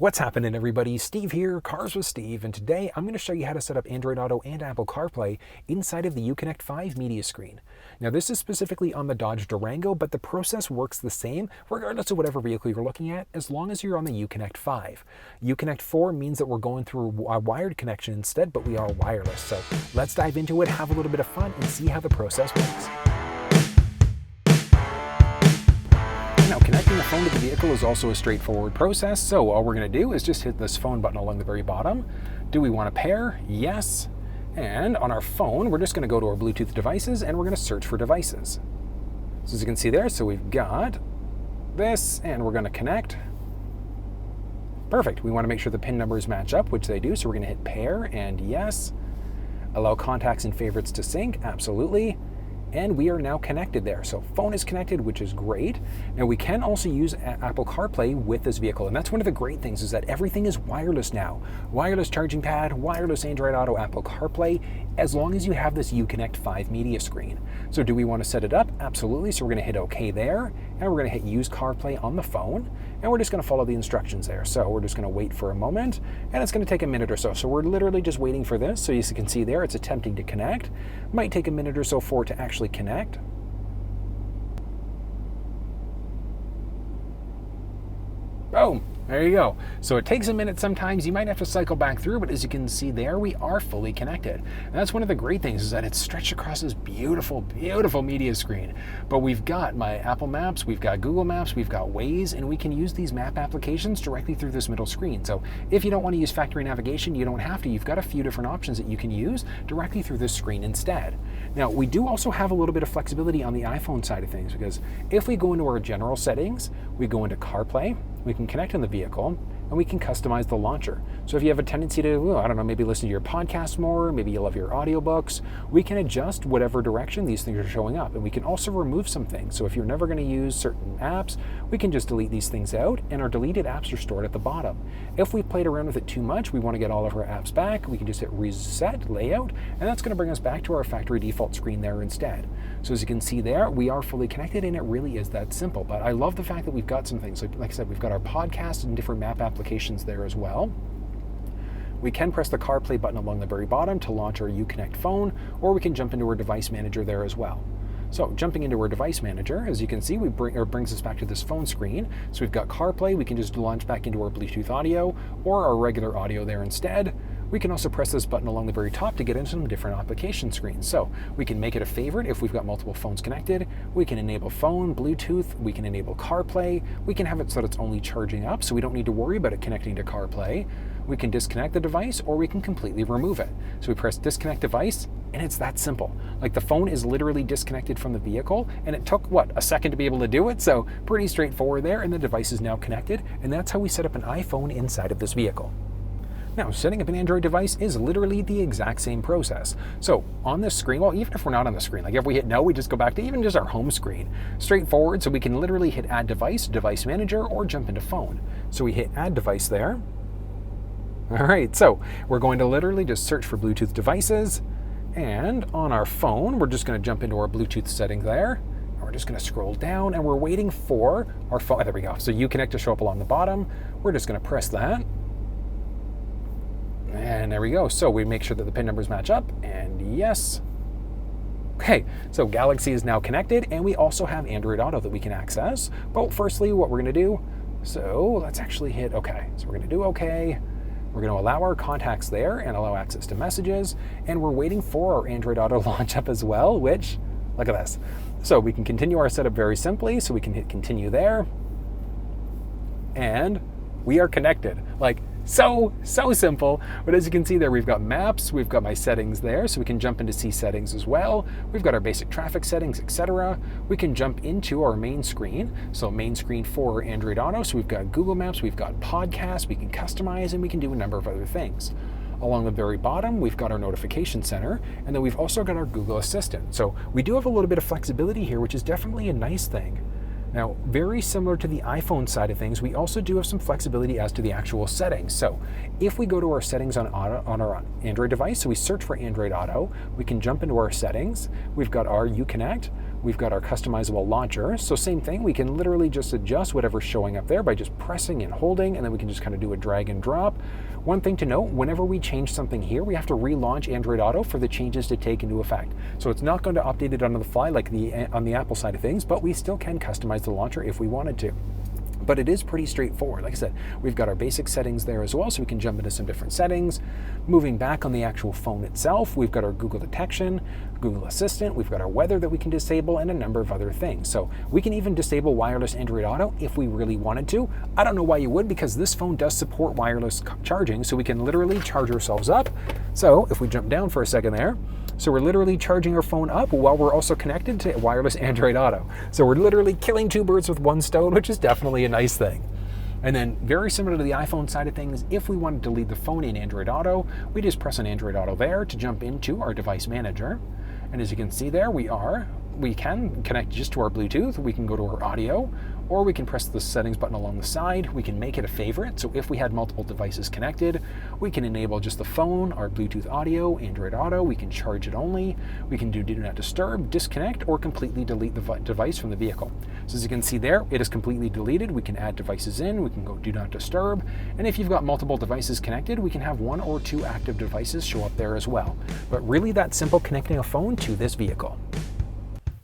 What's happening, everybody? Steve here, Cars with Steve, and today I'm going to show you how to set up Android Auto and Apple CarPlay inside of the Uconnect 5 media screen. Now, this is specifically on the Dodge Durango, but the process works the same regardless of whatever vehicle you're looking at, as long as you're on the Uconnect 5. Uconnect 4 means that we're going through a wired connection instead, but we are wireless. So let's dive into it, have a little bit of fun, and see how the process works. Now, connecting the phone to the vehicle is also a straightforward process, so all we're going to do is just hit this phone button along the very bottom. Do we want to pair? Yes. And on our phone, we're just going to go to our Bluetooth devices and we're going to search for devices. So as you can see there, so we've got this and we're going to connect. Perfect. We want to make sure the PIN numbers match up, which they do, so we're going to hit pair and yes. Allow contacts and favorites to sync, absolutely. And we are now connected there. So phone is connected, which is great. Now we can also use Apple CarPlay with this vehicle. And that's one of the great things, is that everything is wireless now. Wireless charging pad, wireless Android Auto, Apple CarPlay, as long as you have this Uconnect 5 media screen. So do we want to set it up? Absolutely. So we're going to hit OK there, and we're going to hit Use CarPlay on the phone, and we're just going to follow the instructions there. So we're just going to wait for a moment, and it's going to take a minute or so. So we're literally just waiting for this. So as you can see there, it's attempting to connect. Might take a minute or so for it to actually connect. Boom. There you go. So it takes a minute sometimes. You might have to cycle back through, but as you can see there, we are fully connected. And that's one of the great things, is that it's stretched across this beautiful, beautiful media screen. But we've got my Apple Maps, we've got Google Maps, we've got Waze, and we can use these map applications directly through this middle screen. So if you don't want to use factory navigation, you don't have to. You've got a few different options that you can use directly through this screen instead. Now, we do also have a little bit of flexibility on the iPhone side of things, because if we go into our general settings, we go into CarPlay, we can connect on the vehicle, and we can customize the launcher. So if you have a tendency to, I don't know, maybe listen to your podcast more, maybe you love your audiobooks, we can adjust whatever direction these things are showing up. And we can also remove some things. So if you're never going to use certain apps, we can just delete these things out, and our deleted apps are stored at the bottom. If we played around with it too much, we want to get all of our apps back, we can just hit reset layout, and that's going to bring us back to our factory default screen there instead. So as you can see there, we are fully connected, and it really is that simple. But I love the fact that we've got some things, like I said, we've got our podcast and different map applications there as well. We can press the CarPlay button along the very bottom to launch our Uconnect phone, or we can jump into our device manager there as well. So jumping into our device manager, as you can see, brings us back to this phone screen. So we've got CarPlay, we can just launch back into our Bluetooth audio or our regular audio there instead. We can also press this button along the very top to get into some different application screens. So we can make it a favorite if we've got multiple phones connected. We can enable phone, Bluetooth, we can enable CarPlay. We can have it so that it's only charging up, so we don't need to worry about it connecting to CarPlay. We can disconnect the device, or we can completely remove it. So we press disconnect device, and it's that simple. Like, the phone is literally disconnected from the vehicle, and it took, a second to be able to do it? So pretty straightforward there, and the device is now connected, and that's how we set up an iPhone inside of this vehicle. Now, setting up an Android device is literally the exact same process. So on this screen, well, even if we're not on the screen, like if we hit no, we just go back to even just our home screen. Straightforward, so we can literally hit add device, device manager, or jump into phone. So we hit add device there. All right, so we're going to literally just search for Bluetooth devices, and on our phone, we're just going to jump into our Bluetooth setting there. And we're just going to scroll down, and we're waiting for our phone. Oh, there we go. So Uconnect to show up along the bottom. We're just going to press that. And there we go. So we make sure that the PIN numbers match up, and yes. Okay, so Galaxy is now connected, and we also have Android Auto that we can access. But firstly, what we're going to do, so let's actually hit OK. So we're going to do OK. We're going to allow our contacts there and allow access to messages, and we're waiting for our Android Auto launch up as well, which, look at this. So we can continue our setup very simply, so we can hit continue there, and we are connected. Like, so simple. But as you can see there, we've got maps, we've got my settings there, so we can jump into see settings as well. We've got our basic traffic settings, etc. We can jump into our main screen. So main screen for Android Auto, so we've got Google Maps, we've got podcasts, we can customize, and we can do a number of other things. Along the very bottom, we've got our notification center, and then we've also got our Google Assistant. So we do have a little bit of flexibility here, which is definitely a nice thing. Now, very similar to the iPhone side of things, we also do have some flexibility as to the actual settings. So if we go to our settings on our Android device, so we search for Android Auto, we can jump into our settings. We've got our Uconnect. we've got our customizable launcher. So same thing, we can literally just adjust whatever's showing up there by just pressing and holding, and then we can just kind of do a drag and drop. One thing to note, whenever we change something here, we have to relaunch Android Auto for the changes to take into effect. So it's not going to update it on the fly like on the Apple side of things, but we still can customize the launcher if we wanted to. But it is pretty straightforward. Like I said, we've got our basic settings there as well, so we can jump into some different settings. Moving back on the actual phone itself, we've got our Google detection, Google Assistant, we've got our weather that we can disable, and a number of other things. So we can even disable wireless Android Auto if we really wanted to. I don't know why you would, because this phone does support wireless charging, so we can literally charge ourselves up. So if we jump down for a second there, so we're literally charging our phone up while we're also connected to wireless Android Auto. So we're literally killing two birds with one stone, which is definitely a nice thing. And then very similar to the iPhone side of things, if we want to delete the phone in Android Auto, we just press on Android Auto there to jump into our device manager. And as you can see there, we can connect just to our Bluetooth, we can go to our audio, or we can press the settings button along the side. We can make it a favorite. So if we had multiple devices connected, we can enable just the phone, our Bluetooth audio, Android Auto, we can charge it only, we can do not disturb, disconnect, or completely delete the device from the vehicle. So as you can see there, it is completely deleted. We can add devices in, we can go do not disturb, and if you've got multiple devices connected, we can have 1 or 2 active devices show up there as well. But really that simple, connecting a phone to this vehicle.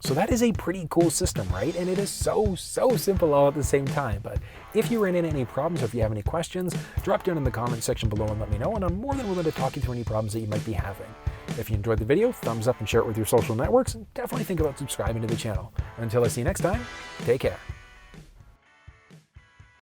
So that is a pretty cool system, right? And it is so simple all at the same time. But if you ran into any problems or if you have any questions, drop down in the comment section below and let me know, and I'm more than willing to talk you through any problems that you might be having. If you enjoyed the video, thumbs up and share it with your social networks, and definitely think about subscribing to the channel. Until I see you next time, take care.